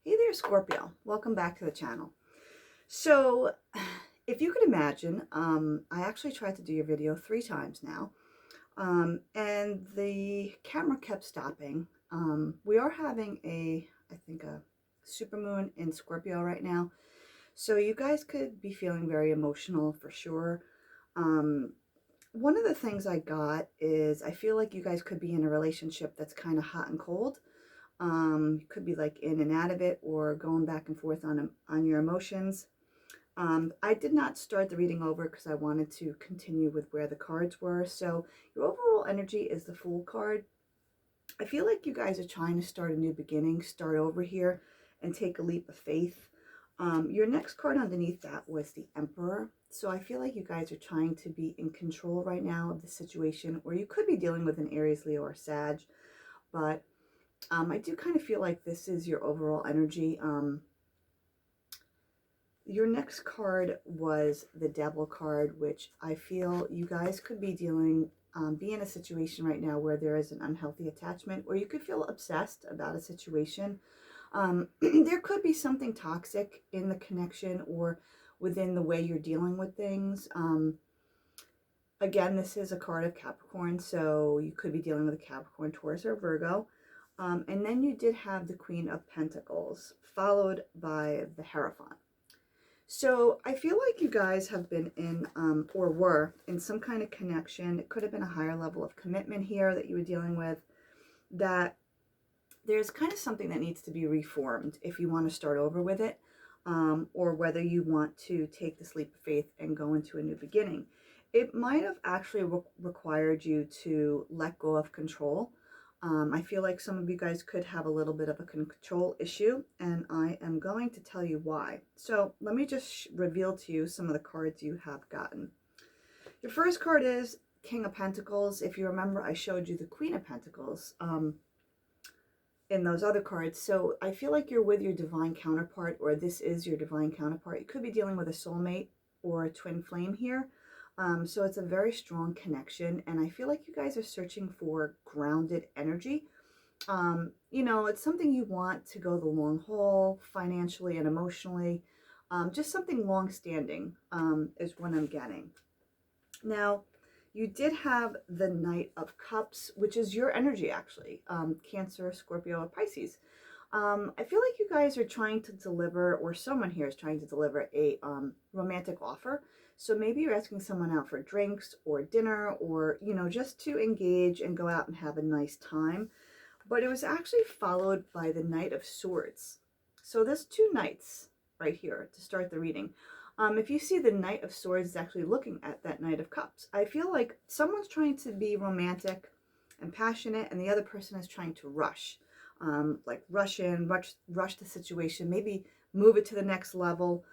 Hey there, Scorpio. Welcome back to the channel. So, if you could imagine, I actually tried to do your video 3 times now, and the camera kept stopping. We are having I think a supermoon in Scorpio right now, so you guys could be feeling very emotional for sure. Um, One of the things I got is I feel like you guys could be in a relationship that's kind of hot and cold. You could be like in and out of it or going back and forth on your emotions. I did not start the reading over because I wanted to continue with where the cards were. So your overall energy is the Fool card. I feel like you guys are trying to start a new beginning, start over here and take a leap of faith. Your next card underneath that was the Emperor. So I feel like you guys are trying to be in control right now of the situation, or you could be dealing with an Aries, Leo, or Sag, but I do kind of feel like this is your overall energy. Your next card was the Devil card, which I feel you guys could be be in a situation right now where there is an unhealthy attachment, or you could feel obsessed about a situation. There could be something toxic in the connection or within the way you're dealing with things. Again, this is a card of Capricorn, so you could be dealing with a Capricorn, Taurus, or Virgo. And then you did have the Queen of Pentacles, followed by the Hierophant. So I feel like you guys have been in, or were in some kind of connection. It could have been a higher level of commitment here that you were dealing with, that there's kind of something that needs to be reformed if you want to start over with it, or whether you want to take this leap of faith and go into a new beginning. It might have actually required you to let go of control. I feel like some of you guys could have a little bit of a control issue, and I am going to tell you why. So let me just reveal to you some of the cards you have gotten. Your first card is King of Pentacles. If you remember, I showed you the Queen of Pentacles in those other cards. So I feel like you're with your divine counterpart, or this is your divine counterpart. You could be dealing with a soulmate or a twin flame here. So it's a very strong connection, and I feel like you guys are searching for grounded energy. It's something you want to go the long haul, financially and emotionally. Just something long-standing is what I'm getting. Now, you did have the Knight of Cups, which is your energy, actually. Cancer, Scorpio, or Pisces. I feel like you guys are trying to deliver, or someone here is trying to deliver a romantic offer. So maybe you're asking someone out for drinks or dinner, or, just to engage and go out and have a nice time. But it was actually followed by the Knight of Swords. So there's 2 knights right here to start the reading. If you see the Knight of Swords is actually looking at that Knight of Cups, I feel like someone's trying to be romantic and passionate, and the other person is trying to rush. Like rush in, rush the situation, maybe move it to the next level,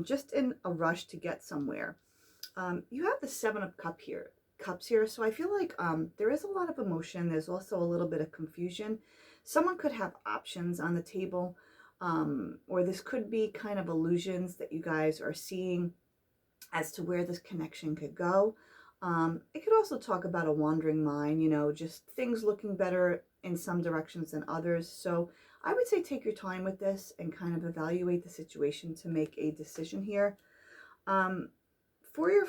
just in a rush to get somewhere. You have the Seven of Cups here, so I feel like there is a lot of emotion. There's also a little bit of confusion. Someone could have options on the table, or this could be kind of illusions that you guys are seeing as to where this connection could go. It could also talk about a wandering mind, just things looking better in some directions than others. So I would say take your time with this and kind of evaluate the situation to make a decision here. For your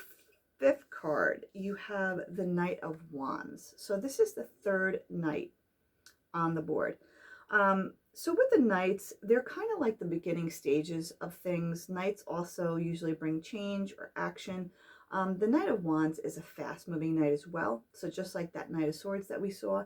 5th card, you have the Knight of Wands. So this is the 3rd knight on the board. So with the knights, they're kind of like the beginning stages of things. Knights also usually bring change or action. The Knight of Wands is a fast-moving knight as well. So just like that Knight of Swords that we saw.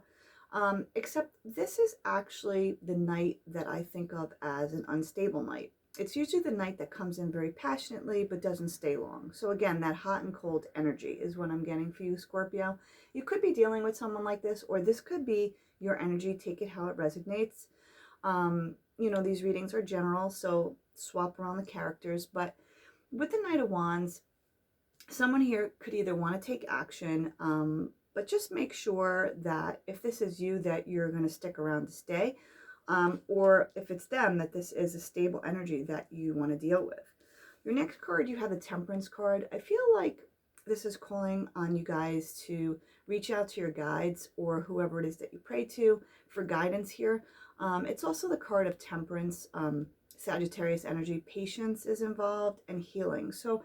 Except this is actually the knight that I think of as an unstable knight. It's usually the knight that comes in very passionately but doesn't stay long. So again, that hot and cold energy is what I'm getting for you, Scorpio. You could be dealing with someone like this, or this could be your energy. Take it how it resonates. These readings are general, so swap around the characters. But with the Knight of Wands, someone here could either want to take action, but just make sure that if this is you, that you're going to stick around to stay, or if it's them, that this is a stable energy that you want to deal with. Your next card, you have the Temperance card. I feel like this is calling on you guys to reach out to your guides or whoever it is that you pray to for guidance here. It's also the card of temperance, Sagittarius energy. Patience is involved and healing. So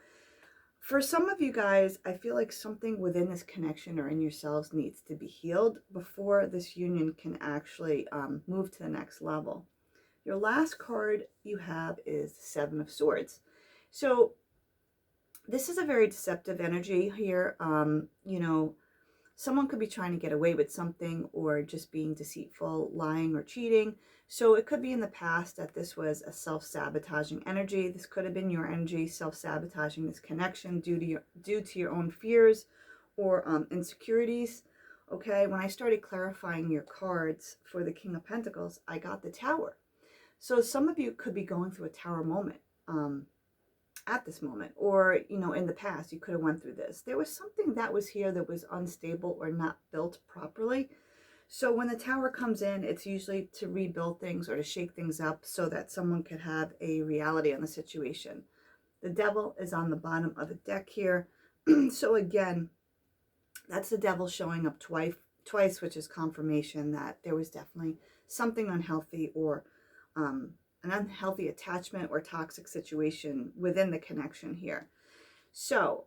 for some of you guys, I feel like something within this connection or in yourselves needs to be healed before this union can actually move to the next level. Your last card you have is the Seven of Swords. So this is a very deceptive energy here. You know, someone could be trying to get away with something or just being deceitful, lying or cheating. So it could be in the past that this was a self-sabotaging energy. This could have been your energy self-sabotaging this connection due to your own fears or insecurities. Okay, when I started clarifying your cards for the King of Pentacles, I got the Tower. So some of you could be going through a Tower moment. At this moment, or you know, in the past you could have went through this. There was something that was here that was unstable or not built properly. So when the Tower comes in, it's usually to rebuild things or to shake things up so that someone could have a reality on the situation. The Devil is on the bottom of the deck here. So again, that's the Devil showing up twice, which is confirmation that there was definitely something unhealthy or an unhealthy attachment or toxic situation within the connection here. So,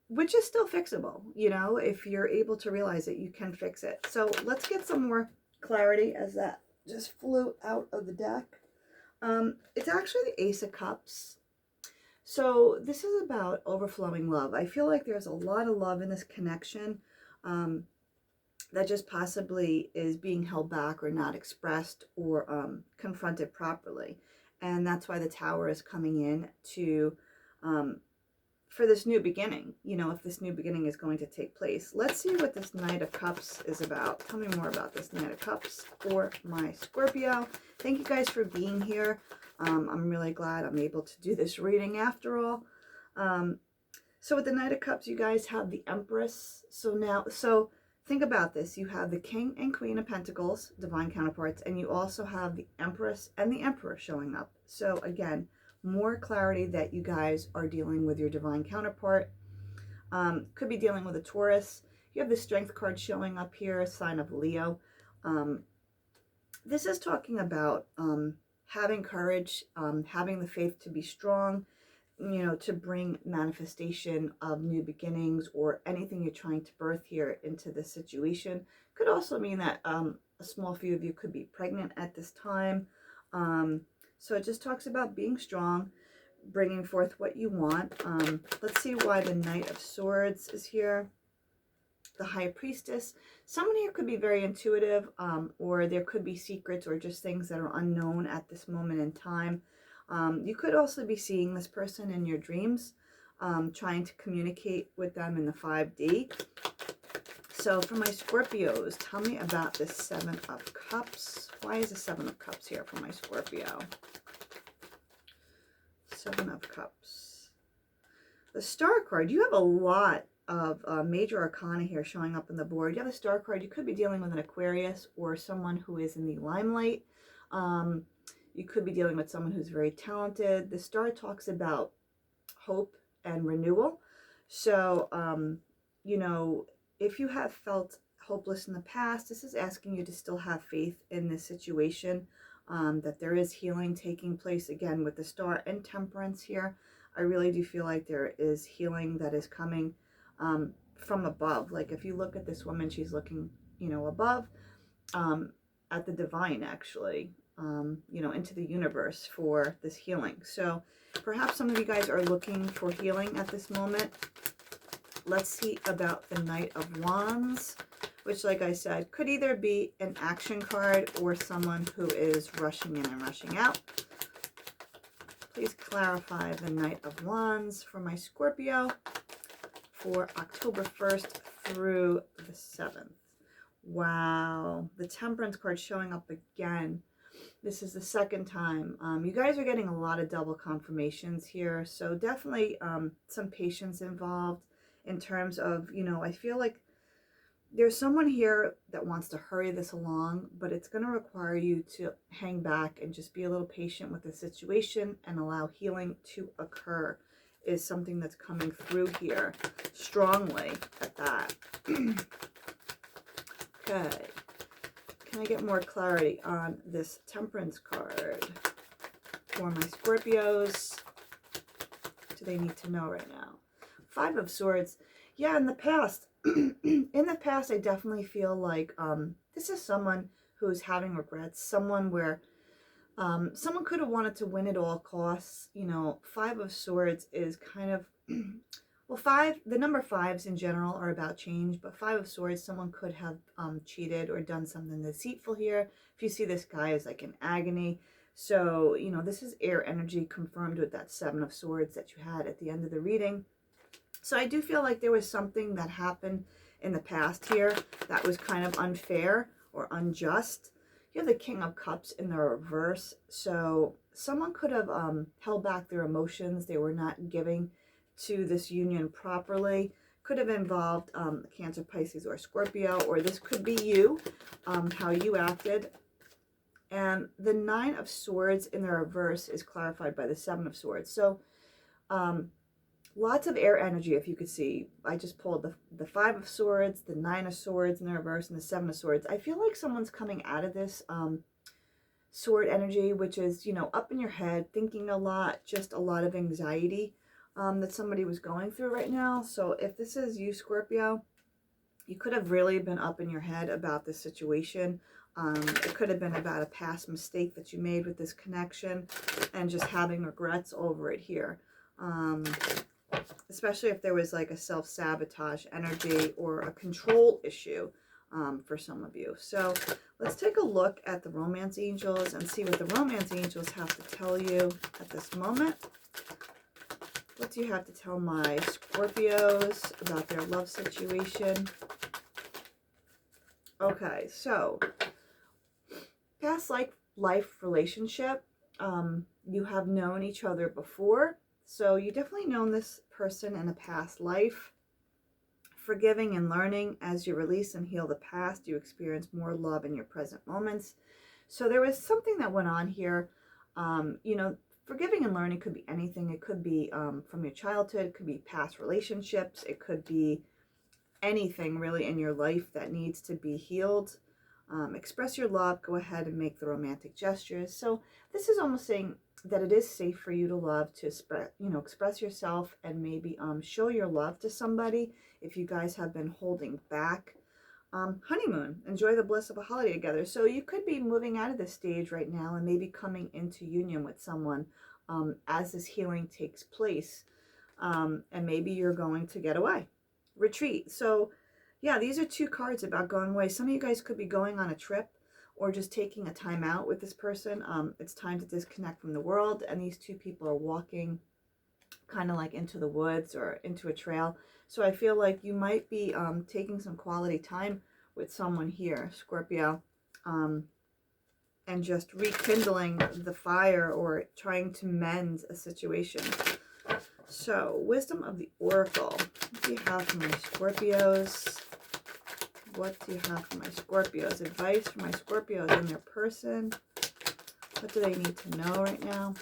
which is still fixable, you know, if you're able to realize it, you can fix it. So let's get some more clarity as that just flew out of the deck. It's actually the Ace of Cups. So this is about overflowing love. I feel like there's a lot of love in this connection. That just possibly is being held back or not expressed or confronted properly. And that's why the Tower is coming in to, for this new beginning, you know, if this new beginning is going to take place. Let's see what this Knight of Cups is about. Tell me more about this Knight of Cups for my Scorpio. Thank you guys for being here. I'm really glad I'm able to do this reading after all. So with the Knight of Cups, you guys have the Empress. So think about this. You have the King and Queen of Pentacles, divine counterparts, and you also have the Empress and the Emperor showing up. So again, more clarity that you guys are dealing with your divine counterpart. Could be dealing with a Taurus. You have the Strength card showing up here, a sign of Leo. This is talking about having courage, having the faith to be strong, you know, to bring manifestation of new beginnings or anything you're trying to birth here into this situation. Could also mean that a small few of you could be pregnant at this time. So it just talks about being strong, bringing forth what you want. Let's see why the Knight of Swords is here. The High Priestess. Someone here could be very intuitive, or there could be secrets or just things that are unknown at this moment in time. You could also be seeing this person in your dreams, trying to communicate with them in the 5D. So for my Scorpios, tell me about this Seven of Cups. Why is the Seven of Cups here for my Scorpio? Seven of Cups. The Star card. You have a lot of major arcana here showing up on the board. You have a Star card. You could be dealing with an Aquarius or someone who is in the limelight. You could be dealing with someone who's very talented. The Star talks about hope and renewal. So, you know, if you have felt hopeless in the past, this is asking you to still have faith in this situation, that there is healing taking place again with the Star and Temperance here. I really do feel like there is healing that is coming from above. Like if you look at this woman, she's looking, you know, above, at the divine actually. You know, into the universe for this healing. So perhaps some of you guys are looking for healing at this moment. Let's see about the Knight of Wands, which, like I said, could either be an action card or someone who is rushing in and rushing out. Please clarify the Knight of Wands for my Scorpio for October 1st through the 7th. Wow, the Temperance card showing up again. This is the second time. You guys are getting a lot of double confirmations here. So definitely some patience involved in terms of, you know, I feel like there's someone here that wants to hurry this along, but it's going to require you to hang back and just be a little patient with the situation and allow healing to occur is something that's coming through here strongly at that. Okay. Can I get more clarity on this Temperance card for my Scorpios? What do they need to know right now? Five of Swords. Yeah, in the past, in the past, I definitely feel like this is someone who's having regrets. Someone where someone could have wanted to win at all costs. You know, Five of Swords is kind of, well, the number fives in general are about change, but Five of Swords, someone could have cheated or done something deceitful here. If you see this guy is like in agony. So, you know, this is air energy confirmed with that Seven of Swords that you had at the end of the reading. So I do feel like there was something that happened in the past here that was kind of unfair or unjust. You have the King of Cups in the reverse. So someone could have held back their emotions. They were not giving to this union properly. Could have involved Cancer, Pisces, or Scorpio, or this could be you, how you acted. And the Nine of Swords in the reverse is clarified by the Seven of Swords. So lots of air energy, if you could see. I just pulled the Five of Swords, the Nine of Swords in the reverse, and the Seven of Swords. I feel like someone's coming out of this sword energy, which is, you know, up in your head, thinking a lot, just a lot of anxiety that somebody was going through right now. So if this is you, Scorpio, you could have really been up in your head about this situation. It could have been about a past mistake that you made with this connection and just having regrets over it here. Especially if there was like a self-sabotage energy or a control issue for some of you. So let's take a look at the romance angels and see what the romance angels have to tell you at this moment. What do you have to tell my Scorpios about their love situation? Okay, so past life relationship. You have known each other before. So you definitely known this person in a past life. Forgiving and learning. As you release and heal the past, you experience more love in your present moments. So there was something that went on here. You know, forgiving and learning could be anything. It could be from your childhood. It could be past relationships. It could be anything really in your life that needs to be healed. Express your love. Go ahead and make the romantic gestures. So this is almost saying that it is safe for you to love, to express yourself and maybe show your love to somebody if you guys have been holding back. Honeymoon, enjoy the bliss of a holiday together. So you could be moving out of this stage right now and maybe coming into union with someone as this healing takes place. And maybe you're going to get away, retreat. So yeah, these are two cards about going away. Some of you guys could be going on a trip or just taking a time out with this person. It's time to disconnect from the world, and these two people are walking kind of like into the woods or into a trail. So I feel like you might be taking some quality time with someone here, Scorpio, and just rekindling the fire or trying to mend a situation. So, wisdom of the Oracle. What do you have for my Scorpios? What do you have for my Scorpios? Advice for my Scorpios and their person. What do they need to know right now?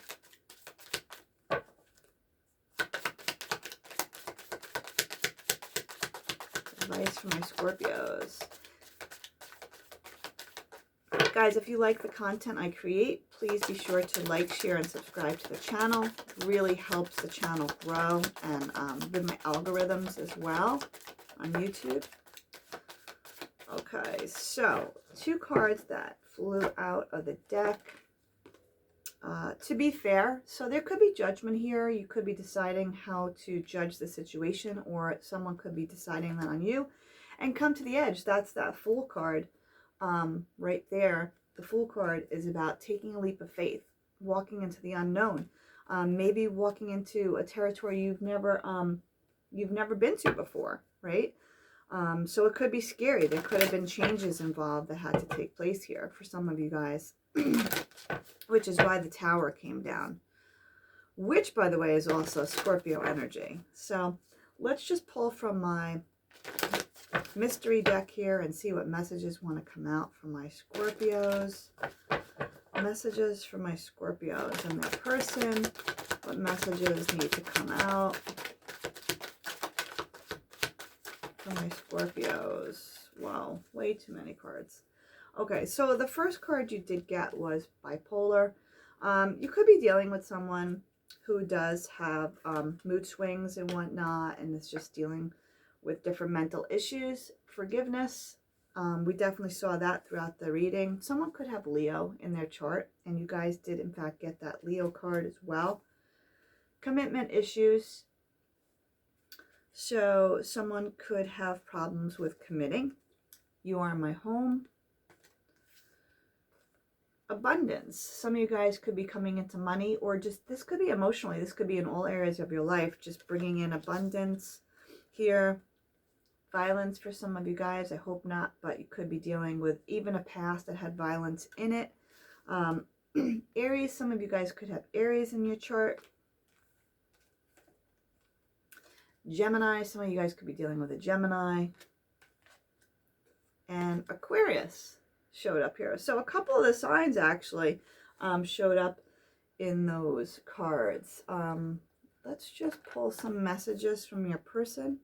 Advice for my Scorpios. Guys, if you like the content I create, please be sure to like, share, and subscribe to the channel. It really helps the channel grow and with my algorithms as well on YouTube. Okay, so two cards that flew out of the deck. To be fair, so there could be judgment here. You could be deciding how to judge the situation, or someone could be deciding that on you. And come to the edge. That's that Fool card right there. The Fool card is about taking a leap of faith, walking into the unknown. Maybe walking into a territory you've never been to before, right? So it could be scary. There could have been changes involved that had to take place here for some of you guys, which is why the Tower came down, which, by the way, is also Scorpio energy. So let's just pull from my mystery deck here and see what messages want to come out from my Scorpios. Messages for my Scorpios and their person. What messages need to come out for my Scorpios? Wow, way too many cards. Okay, so the first card you did get was bipolar. You could be dealing with someone who does have mood swings and whatnot, and is just dealing with different mental issues. Forgiveness. We definitely saw that throughout the reading. Someone could have Leo in their chart, and you guys did in fact get that Leo card as well. Commitment issues. So someone could have problems with committing. You are my home. Abundance. Some of you guys could be coming into money, or just this could be emotionally. This could be in all areas of your life, just bringing in abundance here. Violence for some of you guys. I hope not, but you could be dealing with even a past that had violence in it. Aries. Some of you guys could have Aries in your chart. Gemini. Some of you guys could be dealing with a Gemini. And Aquarius showed up here. So a couple of the signs actually showed up in those cards. Let's just pull some messages from your person.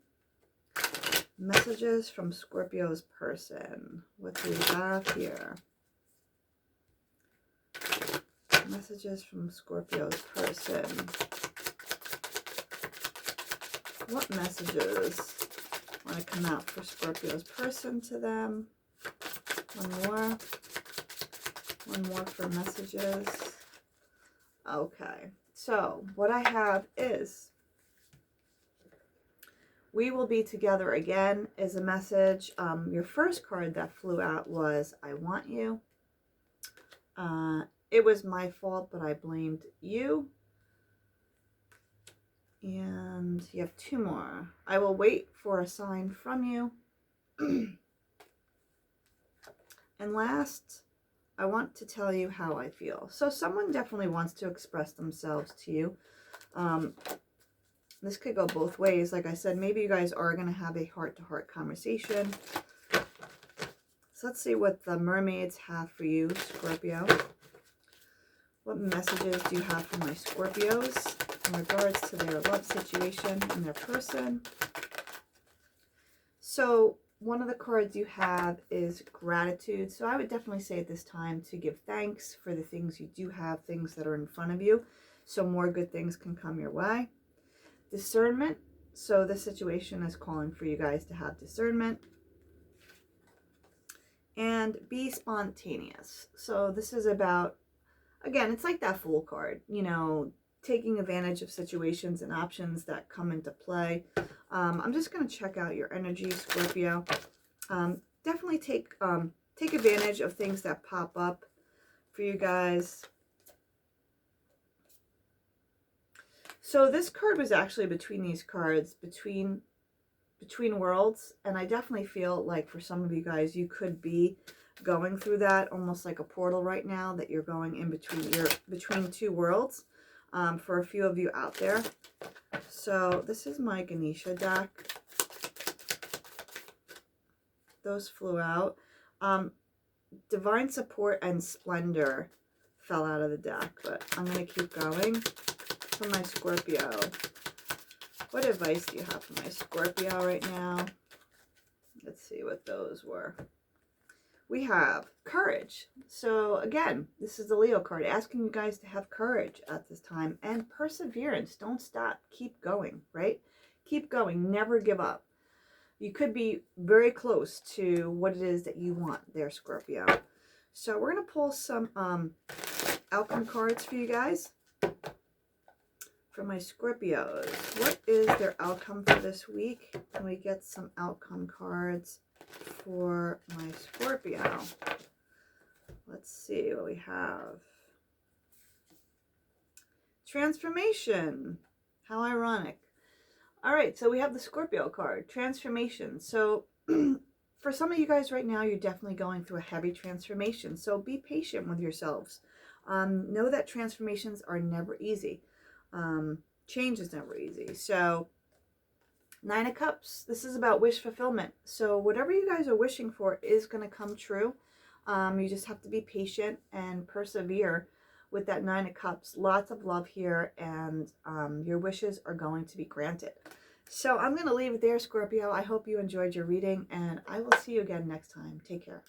Messages from Scorpio's person. What do we have here? Messages from Scorpio's person. What messages want to come out for Scorpio's person to them? One more for messages. Okay, so what I have is we will be together again is a message. Your first card that flew out was I want you. It was my fault, but I blamed you. And you have two more. I will wait for a sign from you. And last, I want to tell you how I feel. So someone definitely wants to express themselves to you. This could go both ways. Like I said, maybe you guys are going to have a heart-to-heart conversation. So let's see what the mermaids have for you, Scorpio. What messages do you have for my Scorpios in regards to their love situation and their person? So one of the cards you have is gratitude. So I would definitely say at this time to give thanks for the things you do have, things that are in front of you, so more good things can come your way. Discernment. So this situation is calling for you guys to have discernment. And be spontaneous. So this is about, again, it's like that Fool card, you know, taking advantage of situations and options that come into play. I'm just going to check out your energy, Scorpio. Definitely take advantage of things that pop up for you guys. So this card was actually between these cards, between worlds, and I definitely feel like for some of you guys, you could be going through that almost like a portal right now, that you're going in between, you're between two worlds. For a few of you out there. So this is my Ganesha deck. Those flew out. Divine Support and Splendor fell out of the deck, but I'm going to keep going. For my Scorpio, what advice do you have for my Scorpio right now? Let's see what those were. We have courage. So again, this is the Leo card, asking you guys to have courage at this time, and perseverance. Don't stop. Keep going, right? Keep going. Never give up. You could be very close to what it is that you want there, Scorpio. So we're going to pull some outcome cards for you guys. For my Scorpios, what is their outcome for this week? Can we get some outcome cards for my Scorpio? Let's see what we have. Transformation. How ironic. All right, so we have the Scorpio card, transformation. So for some of you guys right now, you're definitely going through a heavy transformation. So be patient with yourselves. Know that transformations are never easy. Change is never easy. So Nine of Cups, this is about wish fulfillment. So whatever you guys are wishing for is going to come true. You just have to be patient and persevere with that Nine of Cups. Lots of love here, and your wishes are going to be granted. So I'm going to leave it there, Scorpio. I hope you enjoyed your reading, and I will see you again next time. Take care.